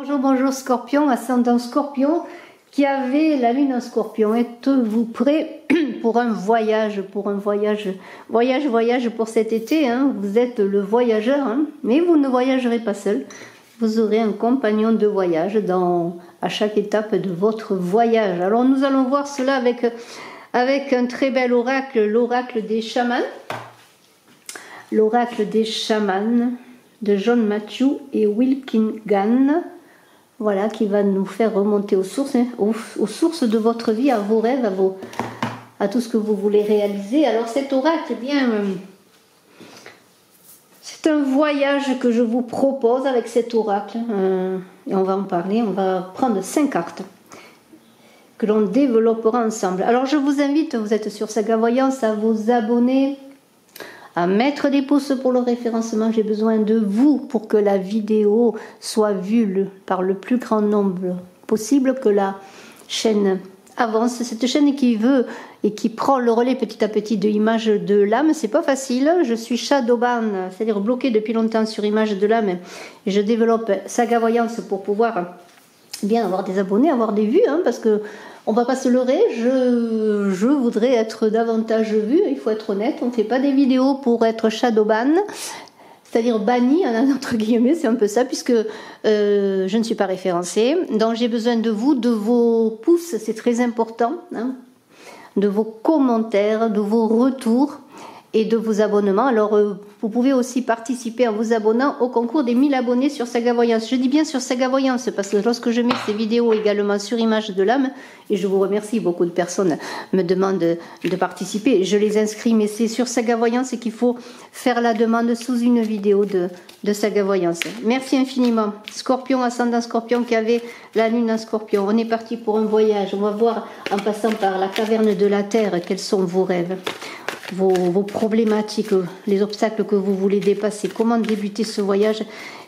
Bonjour, bonjour Scorpion, ascendant Scorpion, qui avait la lune en Scorpion. Êtes-vous prêt pour un voyage, voyage pour cet été, hein? Vous êtes le voyageur, hein? Mais vous ne voyagerez pas seul. Vous aurez un compagnon de voyage à chaque étape de votre voyage. Alors nous allons voir cela avec un très bel oracle, l'oracle des chamans. L'oracle des chamans de John Matthew et Will Kingan. Voilà, qui va nous faire remonter aux sources, hein, aux sources de votre vie, à vos rêves, à tout ce que vous voulez réaliser. Alors cet oracle, eh bien, c'est un voyage que je vous propose avec cet oracle. Et on va en parler, on va prendre 5 cartes que l'on développera ensemble. Alors je vous invite, vous êtes sur Saga Voyance, à vous abonner, à mettre des pouces pour le référencement. J'ai besoin de vous pour que la vidéo soit vue par le plus grand nombre possible, que la chaîne avance. Cette chaîne qui veut et qui prend le relais petit à petit de Image de l'âme, c'est pas facile. Je suis shadowban, c'est-à-dire bloquée depuis longtemps sur Image de l'âme, et je développe Saga Voyance pour pouvoir bien avoir des abonnés, avoir des vues, hein, parce que on va pas se leurrer, je voudrais être davantage vue, il faut être honnête, on ne fait pas des vidéos pour être shadowban, c'est-à-dire banni, entre guillemets, c'est un peu ça, puisque je ne suis pas référencée, donc j'ai besoin de vous, de vos pouces, c'est très important, hein, de vos commentaires, de vos retours, et de vos abonnements. Alors vous pouvez aussi participer en vous abonnant au concours des 1000 abonnés sur Saga Voyance. Je dis bien sur Saga Voyance parce que lorsque je mets ces vidéos également sur Image de l'âme, et je vous remercie, beaucoup de personnes me demandent de participer, je les inscris, mais c'est sur Saga Voyance qu'il faut faire la demande sous une vidéo de Saga Voyance. Merci infiniment. Scorpion, ascendant Scorpion, qui avait la lune en Scorpion. On est parti pour un voyage. On va voir, en passant par la caverne de la Terre, quels sont vos rêves, vos problématiques, les obstacles que vous voulez dépasser, comment débuter ce voyage,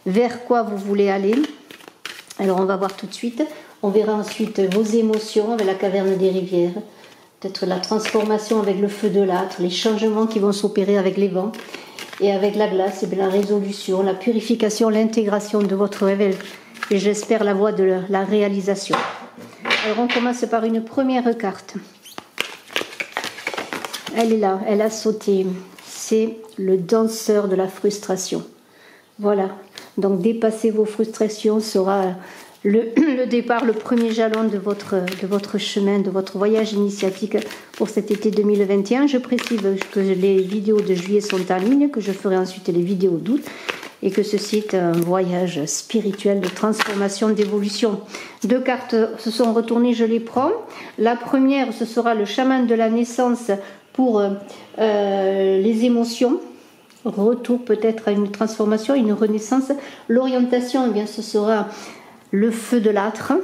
vers quoi vous voulez aller. Alors on va voir tout de suite, on verra ensuite vos émotions avec la caverne des rivières, peut-être la transformation avec le feu de l'âtre, les changements qui vont s'opérer avec les vents, et avec la glace, et bien la résolution, la purification, l'intégration de votre rêve, et j'espère la voie de la réalisation. Alors on commence par une première carte. Elle est là, elle a sauté. C'est le danseur de la frustration. Voilà. Donc dépasser vos frustrations sera le départ, le premier jalon de votre chemin, de votre voyage initiatique pour cet été 2021. Je précise que les vidéos de juillet sont en ligne, que je ferai ensuite les vidéos d'août, et que ceci est un voyage spirituel de transformation, d'évolution. 2 cartes se sont retournées, je les prends. La première, ce sera le chaman de la naissance pour les émotions, retour peut-être à une transformation, une renaissance. L'orientation, eh bien, ce sera le feu de l'âtre.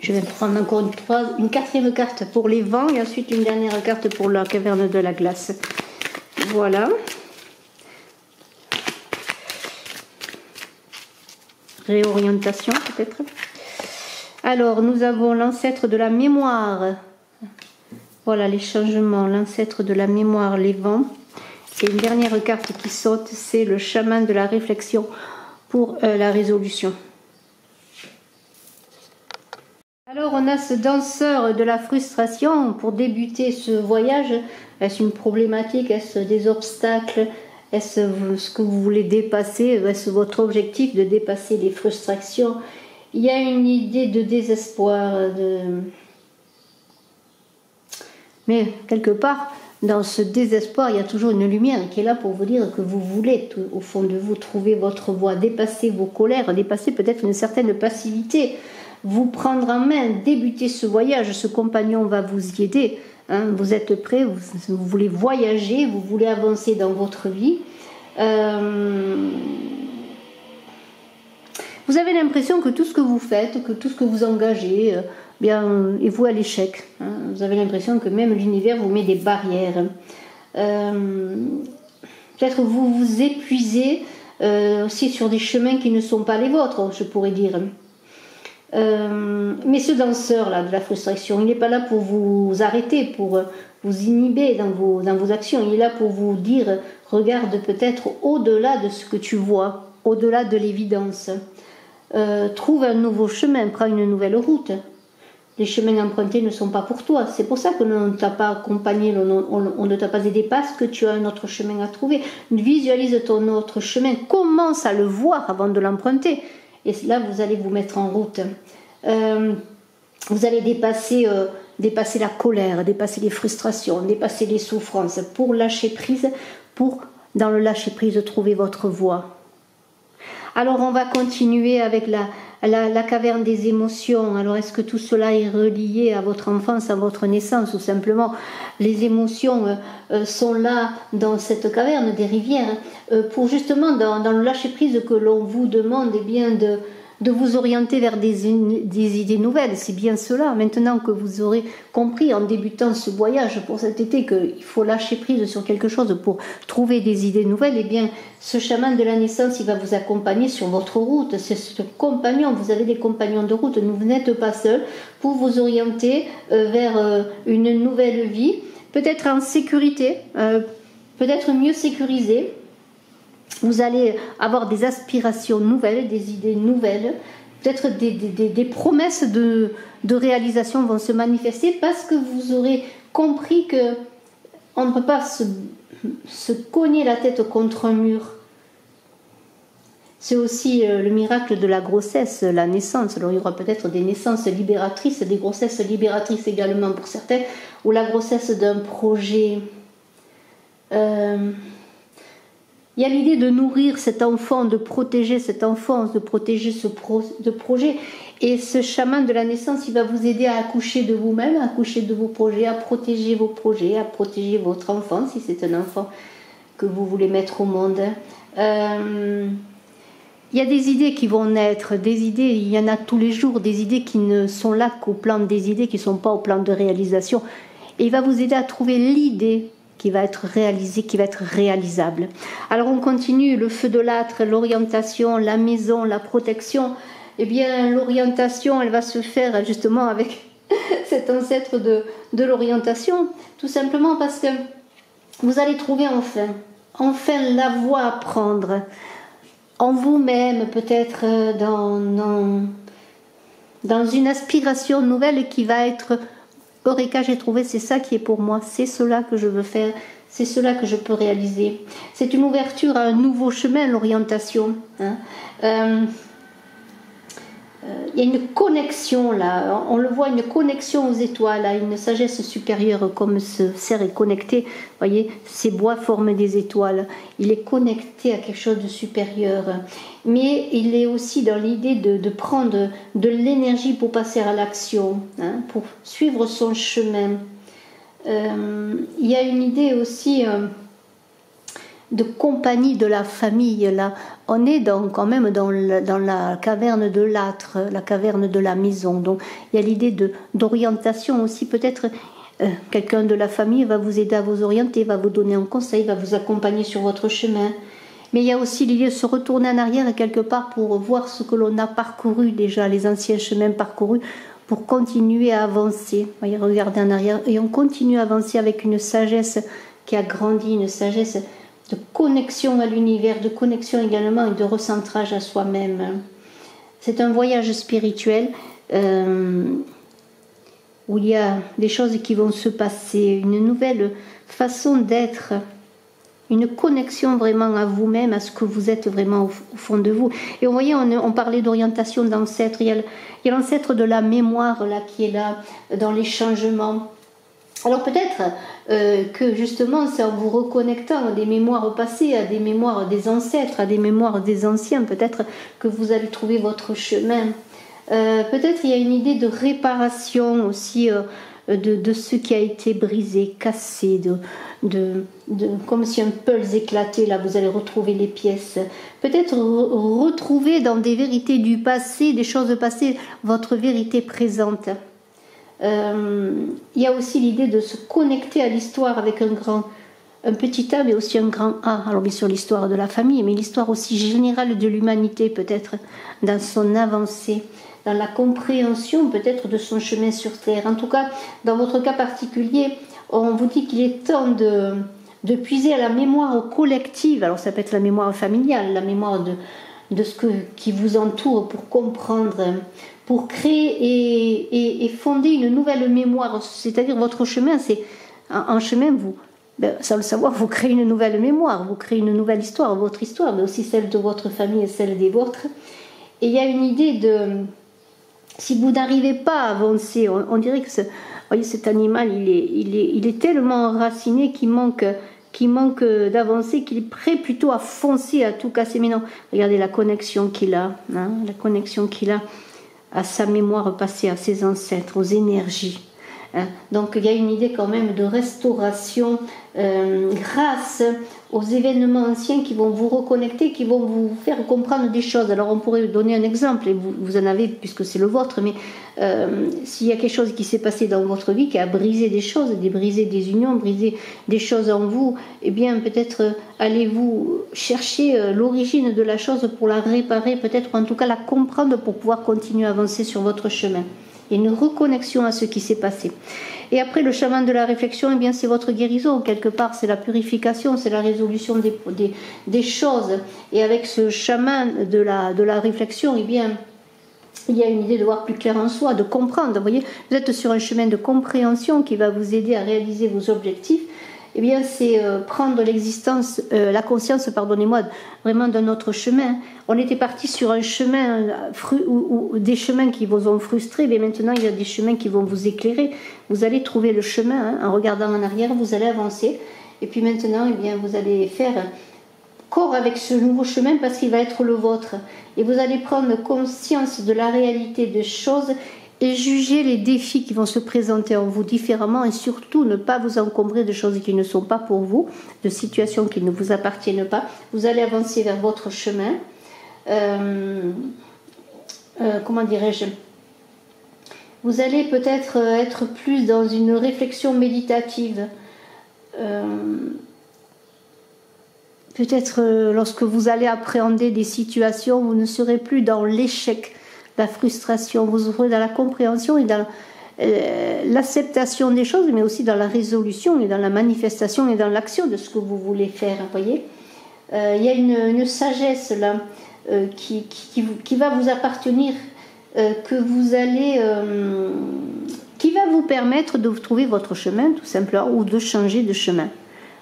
Je vais prendre encore une 4e carte pour les vents et ensuite une dernière carte pour la caverne de la glace. Voilà. Réorientation peut-être. Alors, nous avons l'ancêtre de la mémoire. Voilà les changements, l'ancêtre de la mémoire, les vents. Et une dernière carte qui saute, c'est le chaman de la réflexion pour la résolution. Alors on a ce danseur de la frustration pour débuter ce voyage. Est-ce une problématique? Est-ce des obstacles? Est-ce ce que vous voulez dépasser? Est-ce votre objectif de dépasser les frustrations? Il y a une idée de désespoir, mais quelque part, dans ce désespoir, il y a toujours une lumière qui est là pour vous dire que vous voulez, au fond de vous, trouver votre voie, dépasser vos colères, dépasser peut-être une certaine passivité, vous prendre en main, débuter ce voyage. Ce compagnon va vous y aider. Hein, vous êtes prêts, vous voulez voyager, vous voulez avancer dans votre vie. Vous avez l'impression que tout ce que vous faites, que tout ce que vous engagez, bien, est voué à l'échec. Hein. Vous avez l'impression que même l'univers vous met des barrières. Peut-être vous vous épuisez aussi sur des chemins qui ne sont pas les vôtres, je pourrais dire. Mais ce danseur-là de la frustration, il n'est pas là pour vous arrêter, pour vous inhiber dans vos actions. Il est là pour vous dire, regarde peut-être au-delà de ce que tu vois, au-delà de l'évidence. trouve un nouveau chemin, prend une nouvelle route. Les chemins empruntés ne sont pas pour toi. C'est pour ça que l'on ne t'a pas accompagné, on ne t'a pas aidé parce que tu as un autre chemin à trouver. Visualise ton autre chemin, commence à le voir avant de l'emprunter. Et là, vous allez vous mettre en route. Vous allez dépasser la colère, dépasser les frustrations, dépasser les souffrances pour lâcher prise, pour, dans le lâcher prise, trouver votre voie. Alors, on va continuer avec la caverne des émotions. Alors, est-ce que tout cela est relié à votre enfance, à votre naissance, ou simplement les émotions sont là dans cette caverne des rivières pour justement dans le lâcher prise que l'on vous demande, eh bien de vous orienter vers des idées nouvelles. C'est bien cela. Maintenant que vous aurez compris en débutant ce voyage pour cet été qu'il faut lâcher prise sur quelque chose pour trouver des idées nouvelles, eh bien ce chaman de la naissance, il va vous accompagner sur votre route. C'est ce compagnon, vous avez des compagnons de route, vous n'êtes pas seul pour vous orienter vers une nouvelle vie, peut-être en sécurité, peut-être mieux sécurisée. Vous allez avoir des aspirations nouvelles, des idées nouvelles, peut-être des promesses de réalisation vont se manifester parce que vous aurez compris qu'on ne peut pas se cogner la tête contre un mur. C'est aussi le miracle de la grossesse, la naissance. Alors il y aura peut-être des naissances libératrices, des grossesses libératrices également pour certains, ou la grossesse d'un projet. Il y a l'idée de nourrir cet enfant, de protéger cette enfance, de protéger ce projet. Et ce chaman de la naissance, il va vous aider à accoucher de vous-même, à accoucher de vos projets, à protéger vos projets, à protéger votre enfant, si c'est un enfant que vous voulez mettre au monde. Il y a des idées qui vont naître, des idées, il y en a tous les jours, des idées qui ne sont là qu'au plan des idées, qui ne sont pas au plan de réalisation. Et il va vous aider à trouver l'idée qui va être réalisé, qui va être réalisable. Alors on continue, le feu de l'âtre, l'orientation, la maison, la protection. Eh bien l'orientation, elle va se faire justement avec cet ancêtre de l'orientation, tout simplement parce que vous allez trouver enfin la voie à prendre en vous-même, peut-être dans une aspiration nouvelle qui va être Eureka, j'ai trouvé, c'est ça qui est pour moi, c'est cela que je veux faire, c'est cela que je peux réaliser. C'est une ouverture à un nouveau chemin, l'orientation. Il y a une connexion là, on le voit, une connexion aux étoiles, à une sagesse supérieure, comme ce cerf est connecté. Vous voyez, ces bois forment des étoiles. Il est connecté à quelque chose de supérieur. Mais il est aussi dans l'idée de prendre de l'énergie pour passer à l'action, pour suivre son chemin. Il y a une idée aussi de compagnie de la famille. Là, on est quand même dans la caverne de l'âtre, la caverne de la maison. Donc, il y a l'idée d'orientation aussi. Peut-être quelqu'un de la famille va vous aider à vous orienter, va vous donner un conseil, va vous accompagner sur votre chemin. Mais il y a aussi l'idée de se retourner en arrière quelque part pour voir ce que l'on a parcouru déjà, les anciens chemins parcourus, pour continuer à avancer. Vous voyez, regardez en arrière et on continue à avancer avec une sagesse qui a grandi, une sagesse de connexion à l'univers, de connexion également et de recentrage à soi-même. C'est un voyage spirituel où il y a des choses qui vont se passer, une nouvelle façon d'être, une connexion vraiment à vous-même, à ce que vous êtes vraiment au fond de vous. Et vous voyez, on parlait d'orientation d'ancêtre, il y a l'ancêtre de la mémoire là, qui est là, dans les changements. Alors peut-être que justement c'est en vous reconnectant à des mémoires passées, à des mémoires des ancêtres, à des mémoires des anciens, peut-être que vous allez trouver votre chemin. Peut-être il y a une idée de réparation aussi de ce qui a été brisé, cassé, comme si un puzzle éclatait, là vous allez retrouver les pièces. Peut-être retrouver dans des vérités du passé, des choses passées, votre vérité présente. Il y a aussi l'idée de se connecter à l'histoire avec un petit A mais aussi un grand A. Alors bien sûr l'histoire de la famille, mais l'histoire aussi générale de l'humanité peut-être, dans son avancée, dans la compréhension peut-être de son chemin sur Terre. En tout cas, dans votre cas particulier, on vous dit qu'il est temps de puiser à la mémoire collective. Alors ça peut être la mémoire familiale, la mémoire de ce qui vous entoure pour comprendre, pour créer et fonder une nouvelle mémoire. C'est-à-dire votre chemin, c'est un chemin, vous, sans le savoir, vous créez une nouvelle mémoire, vous créez une nouvelle histoire, votre histoire, mais aussi celle de votre famille et celle des vôtres. Et il y a une idée de, si vous n'arrivez pas à avancer, on dirait que voyez, cet animal, il est tellement enraciné qu'il manque d'avancer, qu'il est prêt plutôt à foncer, à tout casser. Mais non, regardez la connexion qu'il a, hein, la connexion qu'il a à sa mémoire passée, à ses ancêtres, aux énergies. Hein. Donc il y a une idée quand même de restauration grâce aux événements anciens qui vont vous reconnecter, qui vont vous faire comprendre des choses. Alors on pourrait donner un exemple, et vous en avez puisque c'est le vôtre, mais s'il y a quelque chose qui s'est passé dans votre vie, qui a brisé des choses, brisé des unions, brisé des choses en vous, eh bien peut-être allez-vous chercher l'origine de la chose pour la réparer, peut-être en tout cas la comprendre pour pouvoir continuer à avancer sur votre chemin. Il y a une reconnexion à ce qui s'est passé. Et après, le chemin de la réflexion, eh bien, c'est votre guérison. Quelque part, c'est la purification, c'est la résolution des choses. Et avec ce chemin de la réflexion, eh bien, il y a une idée de voir plus clair en soi, de comprendre. Vous voyez, vous êtes sur un chemin de compréhension qui va vous aider à réaliser vos objectifs. Eh bien, c'est prendre l'existence, la conscience, pardonnez-moi, vraiment d'un autre chemin. On était parti sur un chemin, ou des chemins qui vous ont frustré, mais maintenant, il y a des chemins qui vont vous éclairer. Vous allez trouver le chemin, hein, en regardant en arrière, vous allez avancer. Et puis maintenant, eh bien, vous allez faire corps avec ce nouveau chemin parce qu'il va être le vôtre. Et vous allez prendre conscience de la réalité des choses et juger les défis qui vont se présenter en vous différemment et surtout ne pas vous encombrer de choses qui ne sont pas pour vous, de situations qui ne vous appartiennent pas. Vous allez avancer vers votre chemin. Comment dirais-je ? Vous allez peut-être être plus dans une réflexion méditative. Peut-être lorsque vous allez appréhender des situations, vous ne serez plus dans l'échec, la frustration, vous serez dans la compréhension et dans l'acceptation des choses, mais aussi dans la résolution et dans la manifestation et dans l'action de ce que vous voulez faire. Voyez, il y a une sagesse là qui va vous appartenir, que vous allez, qui va vous permettre de trouver votre chemin tout simplement ou de changer de chemin.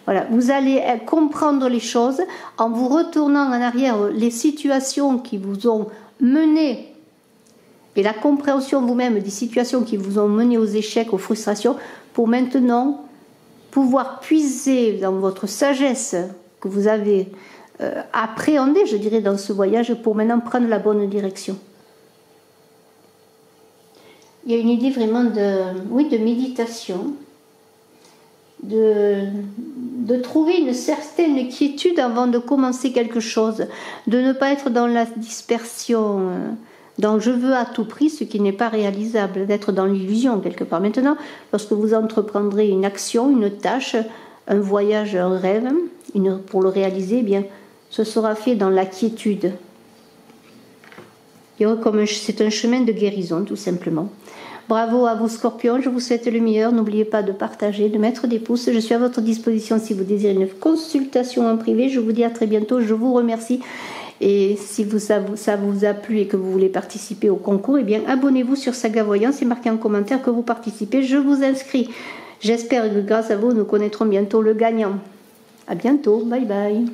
Voilà, vous allez comprendre les choses en vous retournant en arrière, les situations qui vous ont mené et la compréhension vous-même des situations qui vous ont mené aux échecs, aux frustrations, pour maintenant pouvoir puiser dans votre sagesse que vous avez appréhendée, je dirais, dans ce voyage, pour maintenant prendre la bonne direction. Il y a une idée vraiment de méditation, de trouver une certaine quiétude avant de commencer quelque chose, de ne pas être dans la dispersion, dans je veux à tout prix, ce qui n'est pas réalisable, d'être dans l'illusion quelque part. Maintenant, lorsque vous entreprendrez une action, une tâche, un voyage, un rêve, pour le réaliser, eh bien, ce sera fait dans la quiétude. C'est un chemin de guérison, tout simplement. Bravo à vous Scorpions, je vous souhaite le meilleur. N'oubliez pas de partager, de mettre des pouces. Je suis à votre disposition si vous désirez une consultation en privé. Je vous dis à très bientôt, je vous remercie. Et si ça vous a plu et que vous voulez participer au concours, eh bien abonnez-vous sur Saga Voyance et marquez en commentaire que vous participez. Je vous inscris. J'espère que grâce à vous, nous connaîtrons bientôt le gagnant. À bientôt, bye bye.